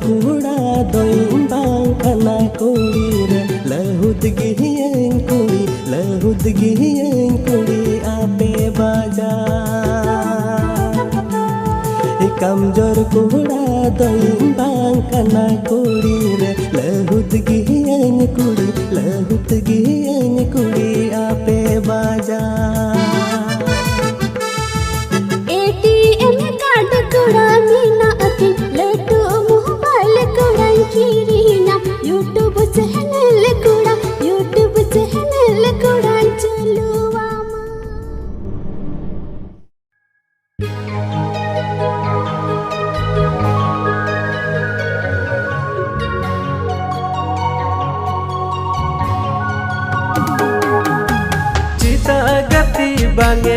कुड़ा दोइन बांग खाना कुड़ी रे लहुद गिहियन कुड़ी आपे बाजा कमजोर कुड़ा दोइन बांग खाना कुड़ी रे लहुद गिहियन कुड़ी आपे बाजा ATM कार्ड कुड़ा मीना अति लटू मोबाइल कुड़ा किरीना YouTube चैनल कुड़ा चलुवा चिता गति बांगे